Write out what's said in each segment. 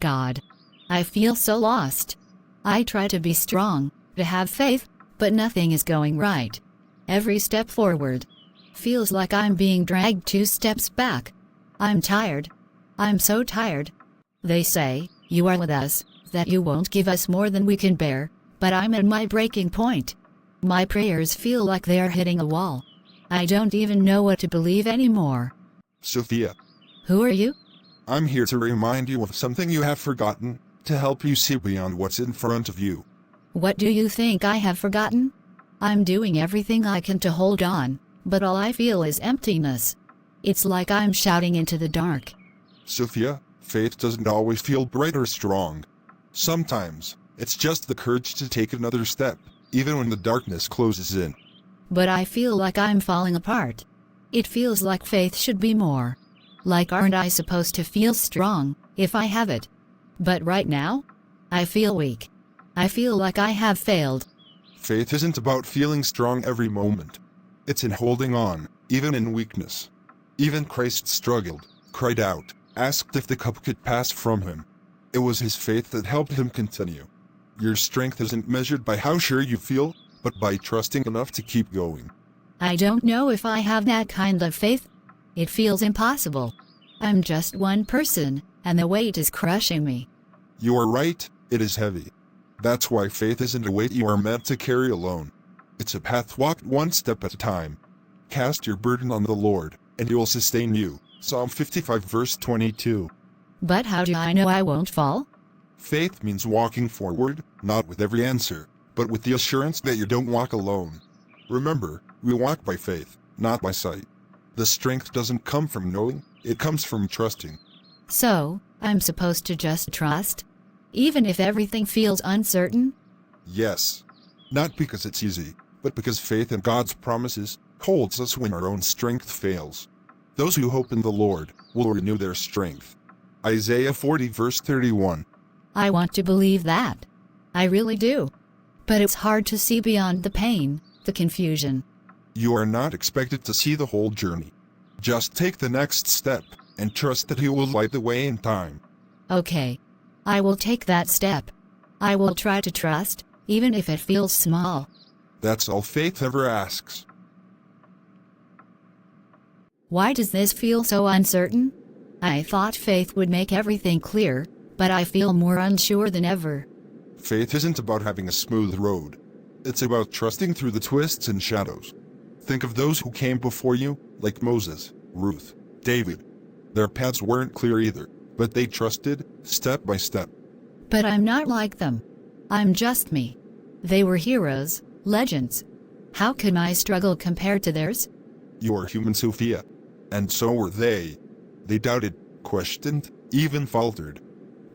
God. I feel so lost. I try to be strong, to have faith, but nothing is going right. Every step forward feels like I'm being dragged 2 steps back. I'm tired. I'm so tired. They say, you are with us, that you won't give us more than we can bear, but I'm at my breaking point. My prayers feel like they are hitting a wall. I don't even know what to believe anymore. Sophia. Who are you? I'm here to remind you of something you have forgotten, to help you see beyond what's in front of you. What do you think I have forgotten? I'm doing everything I can to hold on, but all I feel is emptiness. It's like I'm shouting into the dark. Sophia, faith doesn't always feel bright or strong. Sometimes, it's just the courage to take another step, even when the darkness closes in. But I feel like I'm falling apart. It feels like faith should be more. Like, aren't I supposed to feel strong, if I have it? But right now, I feel weak. I feel like I have failed. Faith isn't about feeling strong every moment. It's in holding on, even in weakness. Even Christ struggled, cried out, asked if the cup could pass from him. It was his faith that helped him continue. Your strength isn't measured by how sure you feel, but by trusting enough to keep going. I don't know if I have that kind of faith. It feels impossible. I'm just one person, and the weight is crushing me. You are right, it is heavy. That's why faith isn't a weight you are meant to carry alone. It's a path walked one step at a time. Cast your burden on the Lord, and he will sustain you. Psalm 55 verse 22. But how do I know I won't fall? Faith means walking forward, not with every answer, but with the assurance that you don't walk alone. Remember, we walk by faith, not by sight. The strength doesn't come from knowing, it comes from trusting. So, I'm supposed to just trust? Even if everything feels uncertain? Yes. Not because it's easy, but because faith in God's promises holds us when our own strength fails. Those who hope in the Lord will renew their strength. Isaiah 40 verse 31. I want to believe that. I really do. But it's hard to see beyond the pain, the confusion. You are not expected to see the whole journey. Just take the next step, and trust that he will light the way in time. Okay. I will take that step. I will try to trust, even if it feels small. That's all faith ever asks. Why does this feel so uncertain? I thought faith would make everything clear, but I feel more unsure than ever. Faith isn't about having a smooth road. It's about trusting through the twists and shadows. Think of those who came before you, like Moses, Ruth, David. Their paths weren't clear either, but they trusted, step by step. But I'm not like them. I'm just me. They were heroes, legends. How could my struggle compare to theirs? You are human, Sophia. And so were they. They doubted, questioned, even faltered.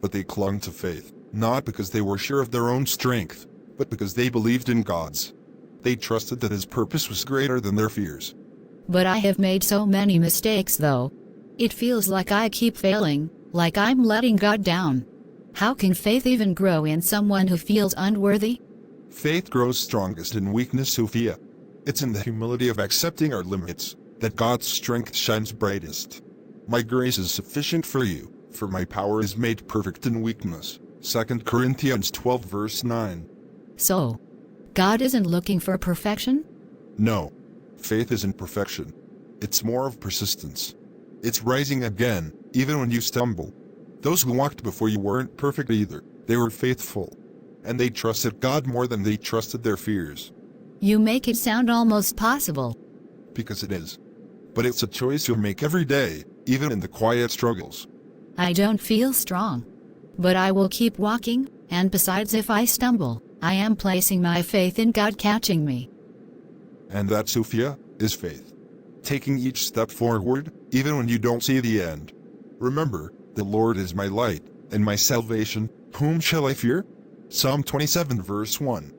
But they clung to faith, not because they were sure of their own strength, but because they believed in God's. They trusted that his purpose was greater than their fears. But I have made so many mistakes though. It feels like I keep failing, like I'm letting God down. How can faith even grow in someone who feels unworthy? Faith grows strongest in weakness, Sophia. It's in the humility of accepting our limits that God's strength shines brightest. My grace is sufficient for you, for my power is made perfect in weakness. 2 Corinthians 12 verse 9. So, God isn't looking for perfection? No. Faith isn't perfection. It's more of persistence. It's rising again, even when you stumble. Those who walked before you weren't perfect either. They were faithful. And they trusted God more than they trusted their fears. You make it sound almost possible. Because it is. But it's a choice you'll make every day, even in the quiet struggles. I don't feel strong. But I will keep walking, and besides, if I stumble, I am placing my faith in God catching me. And that, Sophia, is faith. Taking each step forward, even when you don't see the end. Remember, the Lord is my light, and my salvation, whom shall I fear? Psalm 27 verse 1.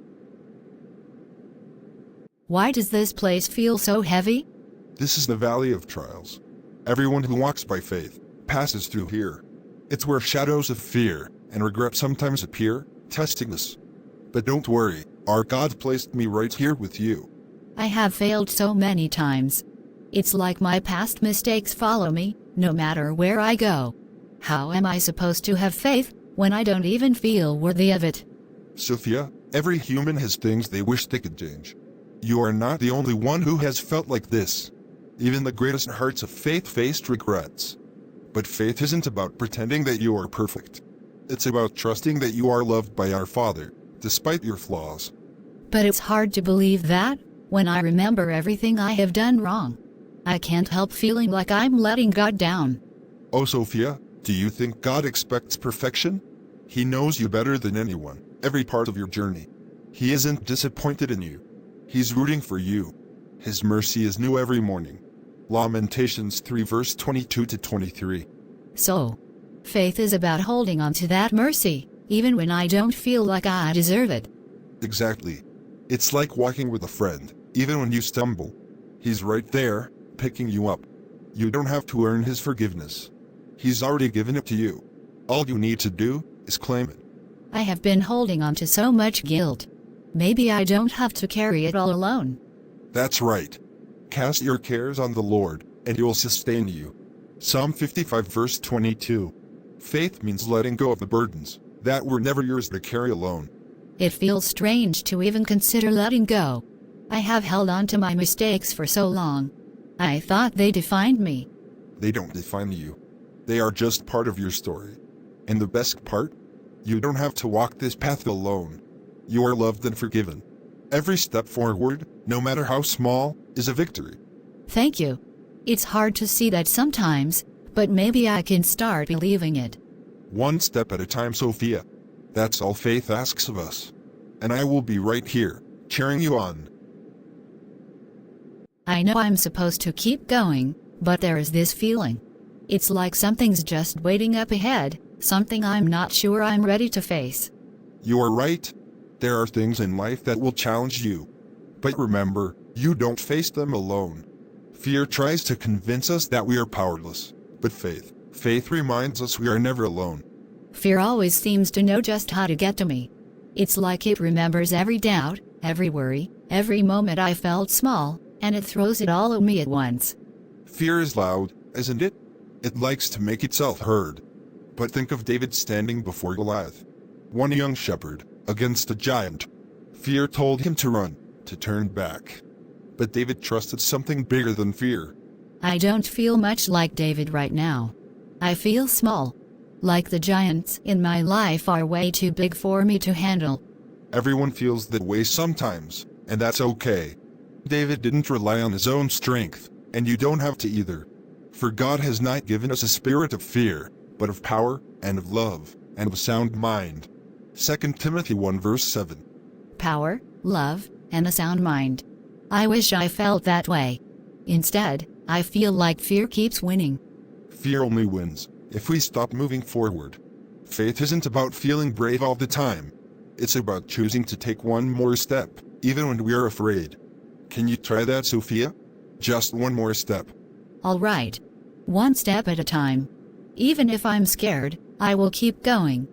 Why does this place feel so heavy? This is the valley of trials. Everyone who walks by faith passes through here. It's where shadows of fear and regret sometimes appear, testing us. But don't worry, our God placed me right here with you. I have failed so many times. It's like my past mistakes follow me, no matter where I go. How am I supposed to have faith when I don't even feel worthy of it? Sophia, every human has things they wish they could change. You are not the only one who has felt like this. Even the greatest hearts of faith faced regrets. But faith isn't about pretending that you are perfect. It's about trusting that you are loved by our Father, despite your flaws. But it's hard to believe that when I remember everything I have done wrong. I can't help feeling like I'm letting God down. Oh, Sophia, do you think God expects perfection? He knows you better than anyone, every part of your journey. He isn't disappointed in you. He's rooting for you. His mercy is new every morning. Lamentations 3 verse 22 to 23. So, faith is about holding on to that mercy, even when I don't feel like I deserve it. Exactly. It's like walking with a friend, even when you stumble. He's right there, picking you up. You don't have to earn his forgiveness. He's already given it to you. All you need to do is claim it. I have been holding on to so much guilt. Maybe I don't have to carry it all alone. That's right. Cast your cares on the Lord, and he will sustain you. Psalm 55 verse 22. Faith means letting go of the burdens that were never yours to carry alone. It feels strange to even consider letting go. I have held on to my mistakes for so long. I thought they defined me. They don't define you. They are just part of your story. And the best part? You don't have to walk this path alone. You are loved and forgiven. Every step forward, no matter how small, is a victory. Thank you. It's hard to see that sometimes, but maybe I can start believing it. One step at a time, Sophia. That's all faith asks of us. And I will be right here, cheering you on. I know I'm supposed to keep going, but there is this feeling. It's like something's just waiting up ahead, something I'm not sure I'm ready to face. You are right. There are things in life that will challenge you. But remember, you don't face them alone. Fear tries to convince us that we are powerless. But faith reminds us we are never alone. Fear always seems to know just how to get to me. It's like it remembers every doubt, every worry, every moment I felt small, and it throws it all at me at once. Fear is loud, isn't it? It likes to make itself heard. But think of David standing before Goliath. One young shepherd, against a giant. Fear told him to run, to turn back. But David trusted something bigger than fear. I don't feel much like David right now. I feel small. Like the giants in my life are way too big for me to handle. Everyone feels that way sometimes, and that's okay. David didn't rely on his own strength, and you don't have to either. For God has not given us a spirit of fear, but of power, and of love, and of a sound mind. 2 Timothy 1 verse 7. Power, love, and a sound mind. I wish I felt that way. Instead, I feel like fear keeps winning. Fear only wins if we stop moving forward. Faith isn't about feeling brave all the time. It's about choosing to take one more step, even when we are afraid. Can you try that, Sophia? Just one more step. All right. One step at a time. Even if I'm scared, I will keep going.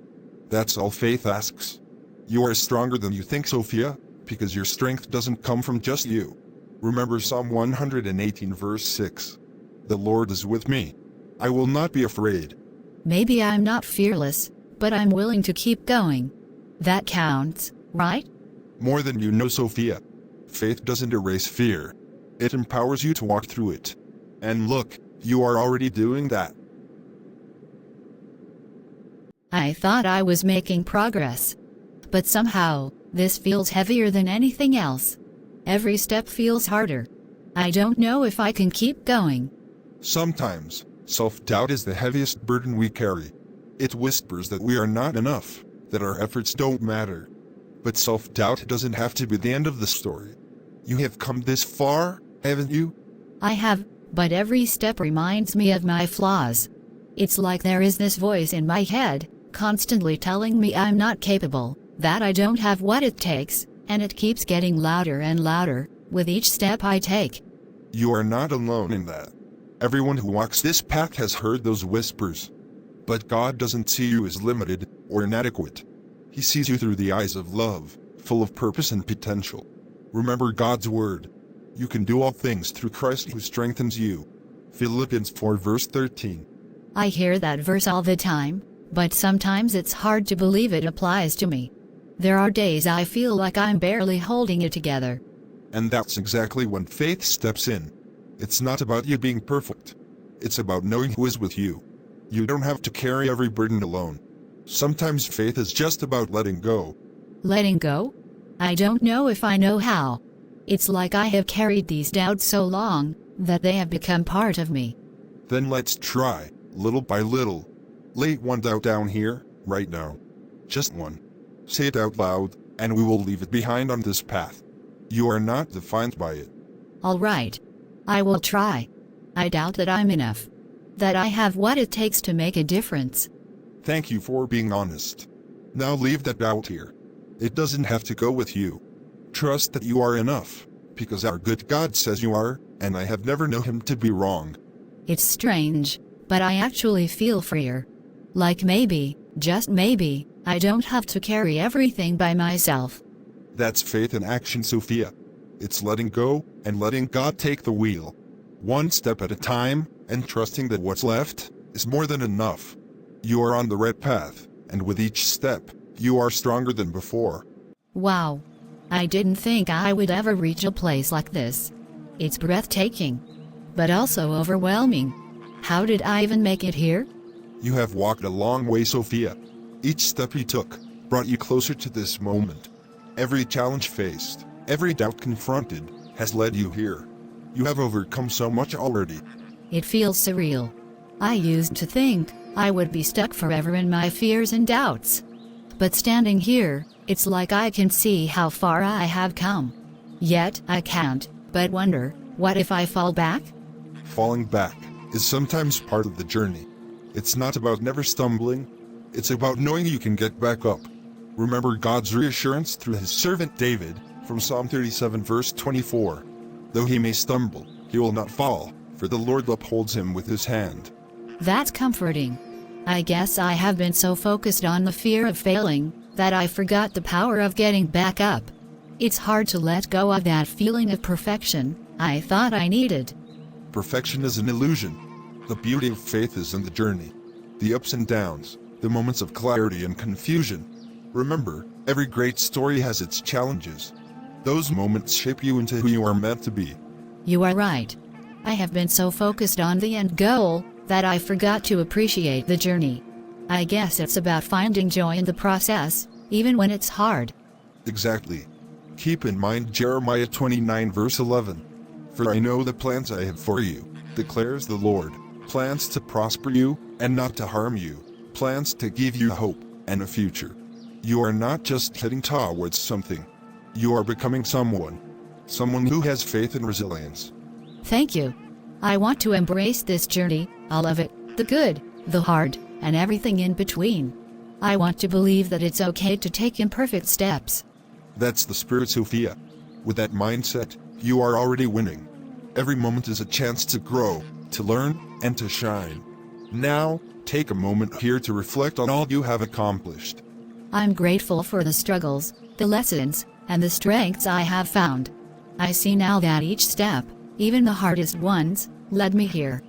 That's all faith asks. You are stronger than you think, Sophia, because your strength doesn't come from just you. Remember Psalm 118 verse 6. The Lord is with me. I will not be afraid. Maybe I'm not fearless, but I'm willing to keep going. That counts, right? More than you know, Sophia. Faith doesn't erase fear. It empowers you to walk through it. And look, you are already doing that. I thought I was making progress. But somehow, this feels heavier than anything else. Every step feels harder. I don't know if I can keep going. Sometimes, self-doubt is the heaviest burden we carry. It whispers that we are not enough, that our efforts don't matter. But self-doubt doesn't have to be the end of the story. You have come this far, haven't you? I have, but every step reminds me of my flaws. It's like there is this voice in my head, constantly telling me I'm not capable, that I don't have what it takes, and it keeps getting louder and louder with each step I take. You are not alone in that. Everyone who walks this path has heard those whispers. But God doesn't see you as limited or inadequate. He sees you through the eyes of love, full of purpose and potential. Remember God's word. You can do all things through Christ who strengthens you. Philippians 4 verse 13. I hear that verse all the time, but sometimes it's hard to believe it applies to me. There are days I feel like I'm barely holding it together. And that's exactly when faith steps in. It's not about you being perfect. It's about knowing who is with you. You don't have to carry every burden alone. Sometimes faith is just about letting go. Letting go? I don't know if I know how. It's like I have carried these doubts so long that they have become part of me. Then let's try, little by little. Lay one doubt down here, right now. Just one. Say it out loud, and we will leave it behind on this path. You are not defined by it. All right. I will try. I doubt that I'm enough. That I have what it takes to make a difference. Thank you for being honest. Now leave that doubt here. It doesn't have to go with you. Trust that you are enough, because our good God says you are, and I have never known him to be wrong. It's strange, but I actually feel freer. Like maybe, just maybe, I don't have to carry everything by myself. That's faith in action, Sophia. It's letting go and letting God take the wheel. One step at a time, and trusting that what's left is more than enough. You are on the right path, and with each step, you are stronger than before. Wow. I didn't think I would ever reach a place like this. It's breathtaking, but also overwhelming. How did I even make it here? You have walked a long way, Sophia. Each step you took brought you closer to this moment. Every challenge faced, every doubt confronted, has led you here. You have overcome so much already. It feels surreal. I used to think I would be stuck forever in my fears and doubts. But standing here, it's like I can see how far I have come. Yet I can't but wonder, what if I fall back? Falling back is sometimes part of the journey. It's not about never stumbling. It's about knowing you can get back up. Remember God's reassurance through his servant David from Psalm 37 verse 24. Though he may stumble, he will not fall, for the Lord upholds him with his hand. That's comforting. I guess I have been so focused on the fear of failing that I forgot the power of getting back up. It's hard to let go of that feeling of perfection I thought I needed. Perfection is an illusion. The beauty of faith is in the journey. The ups and downs, the moments of clarity and confusion. Remember, every great story has its challenges. Those moments shape you into who you are meant to be. You are right. I have been so focused on the end goal that I forgot to appreciate the journey. I guess it's about finding joy in the process, even when it's hard. Exactly. Keep in mind Jeremiah 29 verse 11. For I know the plans I have for you, declares the Lord, plans to prosper you and not to harm you, plans to give you hope and a future. You are not just heading towards something. You are becoming someone who has faith and resilience. Thank you. I want to embrace this journey, all of it, the good, the hard, and everything in between. I want to believe that it's okay to take imperfect steps. That's the spirit, Sophia. With that mindset, you are already winning. Every moment is a chance to grow, to learn, and to shine. Now, take a moment here to reflect on all you have accomplished. I'm grateful for the struggles, the lessons, and the strengths I have found. I see now that each step, even the hardest ones, led me here.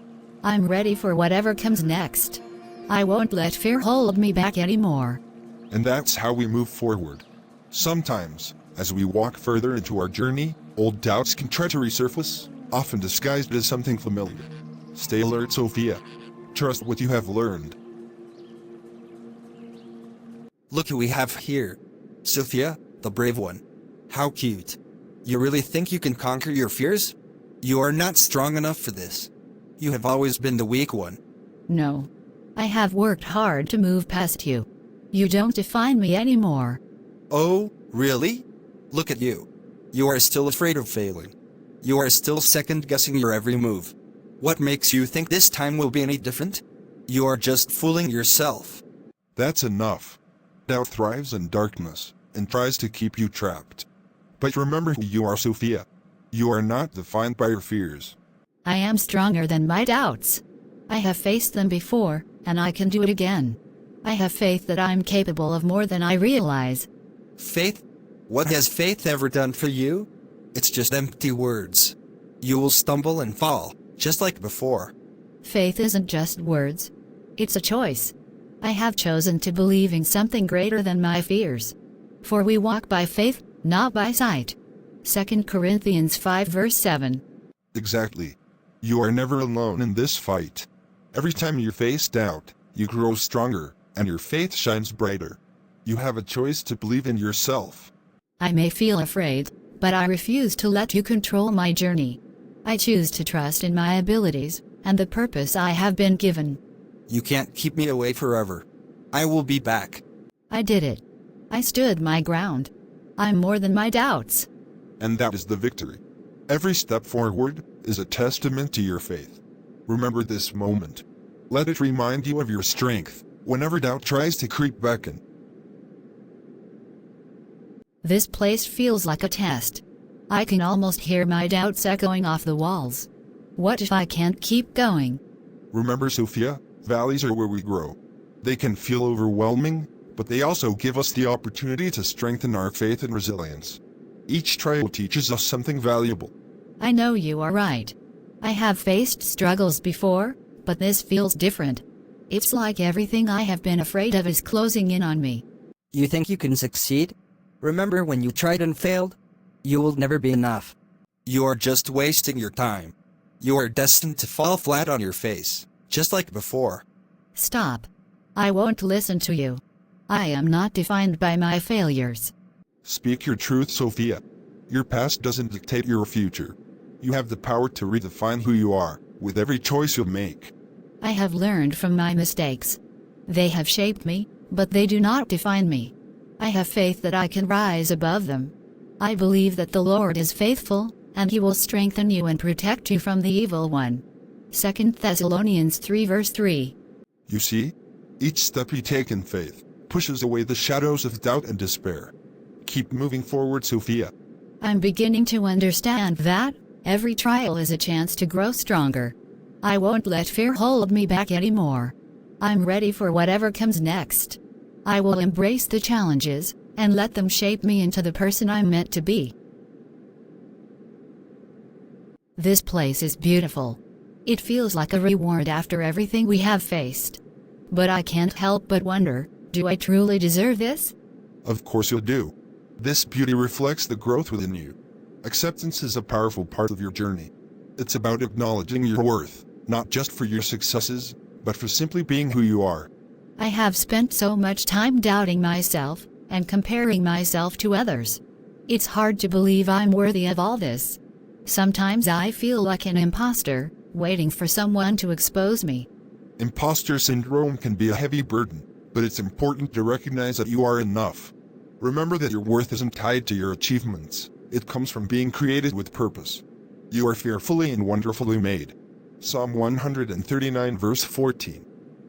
I'm ready for whatever comes next. I won't let fear hold me back anymore. And that's how we move forward. Sometimes, as we walk further into our journey, old doubts can try to resurface, often disguised as something familiar. Stay alert, Sophia. Trust what you have learned. Look who we have here. Sophia, the brave one. How cute. You really think you can conquer your fears? You are not strong enough for this. You have always been the weak one. No. I have worked hard to move past you. You don't define me anymore. Oh, really? Look at you. You are still afraid of failing. You are still second-guessing your every move. What makes you think this time will be any different? You are just fooling yourself. That's enough. Doubt thrives in darkness and tries to keep you trapped. But remember who you are, Sophia. You are not defined by your fears. I am stronger than my doubts. I have faced them before, and I can do it again. I have faith that I'm capable of more than I realize. Faith? What has faith ever done for you? It's just empty words. You will stumble and fall, just like before. Faith isn't just words. It's a choice. I have chosen to believe in something greater than my fears. For we walk by faith, not by sight. 2 Corinthians 5 verse 7. Exactly. You are never alone in this fight. Every time you face doubt, you grow stronger, and your faith shines brighter. You have a choice to believe in yourself. I may feel afraid, but I refuse to let you control my journey. I choose to trust in my abilities, and the purpose I have been given. You can't keep me away forever. I will be back. I did it. I stood my ground. I'm more than my doubts. And that is the victory. Every step forward is a testament to your faith. Remember this moment. Let it remind you of your strength whenever doubt tries to creep back in. This place feels like a test. I can almost hear my doubts echoing off the walls. What if I can't keep going? Remember, Sophia, valleys are where we grow. They can feel overwhelming, but they also give us the opportunity to strengthen our faith and resilience. Each trial teaches us something valuable. I know you are right. I have faced struggles before, but this feels different. It's like everything I have been afraid of is closing in on me. You think you can succeed? Remember when you tried and failed? You will never be enough. You are just wasting your time. You are destined to fall flat on your face, just like before. Stop. I won't listen to you. I am not defined by my failures. Speak your truth, Sophia. Your past doesn't dictate your future. You have the power to redefine who you are, with every choice you make. I have learned from my mistakes. They have shaped me, but they do not define me. I have faith that I can rise above them. I believe that the Lord is faithful, and He will strengthen you and protect you from the evil one. 2 Thessalonians 3 verse 3. You see? Each step you take in faith pushes away the shadows of doubt and despair. Keep moving forward, Sophia. I'm beginning to understand that every trial is a chance to grow stronger. I won't let fear hold me back anymore. I'm ready for whatever comes next. I will embrace the challenges and let them shape me into the person I'm meant to be. This place is beautiful. It feels like a reward after everything we have faced. But I can't help but wonder, do I truly deserve this? Of course you do. This beauty reflects the growth within you. Acceptance is a powerful part of your journey. It's about acknowledging your worth, not just for your successes, but for simply being who you are. I have spent so much time doubting myself and comparing myself to others. It's hard to believe I'm worthy of all this. Sometimes I feel like an imposter, waiting for someone to expose me. Imposter syndrome can be a heavy burden, but it's important to recognize that you are enough. Remember that your worth isn't tied to your achievements. It comes from being created with purpose. You are fearfully and wonderfully made. Psalm 139 verse 14.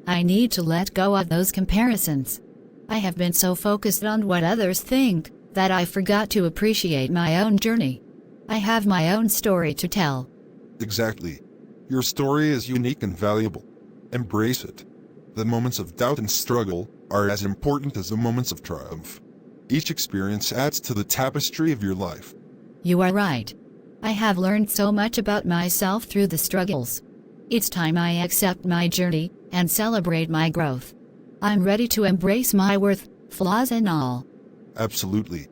I need to let go of those comparisons. I have been so focused on what others think that I forgot to appreciate my own journey. I have my own story to tell. Exactly. Your story is unique and valuable. Embrace it. The moments of doubt and struggle are as important as the moments of triumph. Each experience adds to the tapestry of your life. You are right. I have learned so much about myself through the struggles. It's time I accept my journey and celebrate my growth. I'm ready to embrace my worth, flaws and all. Absolutely.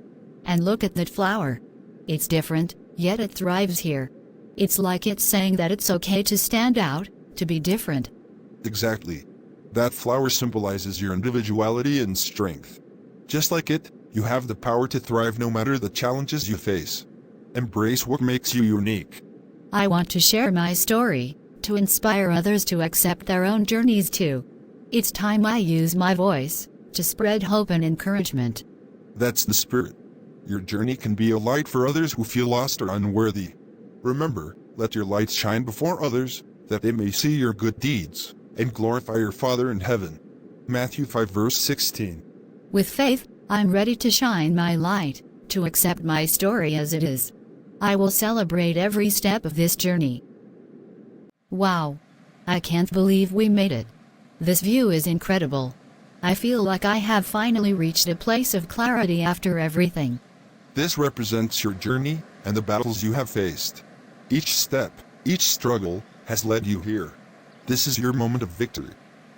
And look at that flower. It's different, yet it thrives here. It's like it's saying that it's okay to stand out, to be different. Exactly. That flower symbolizes your individuality and strength. Just like it, you have the power to thrive no matter the challenges you face. Embrace what makes you unique. I want to share my story, to inspire others to accept their own journeys too. It's time I use my voice to spread hope and encouragement. That's the spirit. Your journey can be a light for others who feel lost or unworthy. Remember, let your light shine before others, that they may see your good deeds and glorify your Father in heaven. Matthew 5 verse 16. With faith, I'm ready to shine my light, to accept my story as it is. I will celebrate every step of this journey. Wow! I can't believe we made it. This view is incredible. I feel like I have finally reached a place of clarity after everything. This represents your journey and the battles you have faced. Each step, each struggle, has led you here. This is your moment of victory.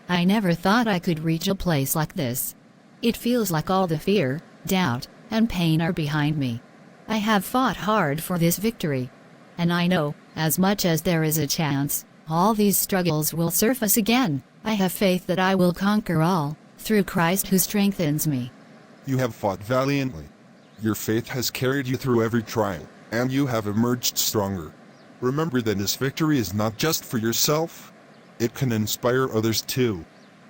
I never thought I could reach a place like this. It feels like all the fear, doubt, and pain are behind me. I have fought hard for this victory. And I know, as much as there is a chance, all these struggles will surface again. I have faith that I will conquer all, through Christ who strengthens me. You have fought valiantly. Your faith has carried you through every trial, and you have emerged stronger. Remember that this victory is not just for yourself. It can inspire others too.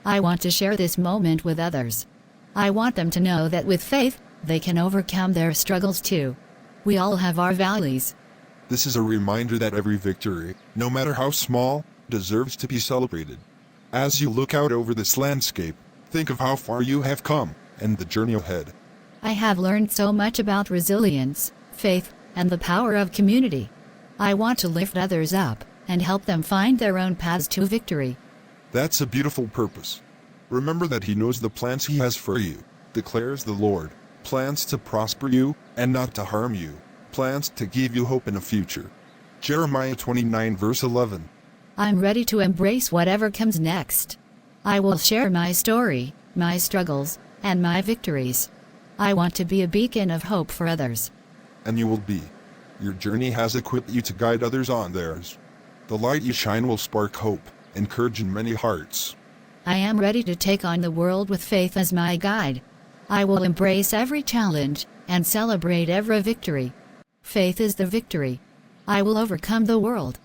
I want to share this moment with others. I want them to know that with faith, they can overcome their struggles too. We all have our valleys. This is a reminder that every victory, no matter how small, deserves to be celebrated. As you look out over this landscape, think of how far you have come, and the journey ahead. I have learned so much about resilience, faith, and the power of community. I want to lift others up, and help them find their own paths to victory. That's a beautiful purpose. Remember that He knows the plans He has for you, declares the Lord. Plans to prosper you, and not to harm you. Plans to give you hope in a future. Jeremiah 29 verse 11. I'm ready to embrace whatever comes next. I will share my story, my struggles, and my victories. I want to be a beacon of hope for others. And you will be. Your journey has equipped you to guide others on theirs. The light you shine will spark hope, encouraging many hearts. I am ready to take on the world with faith as my guide. I will embrace every challenge, and celebrate every victory. Faith is the victory. I will overcome the world.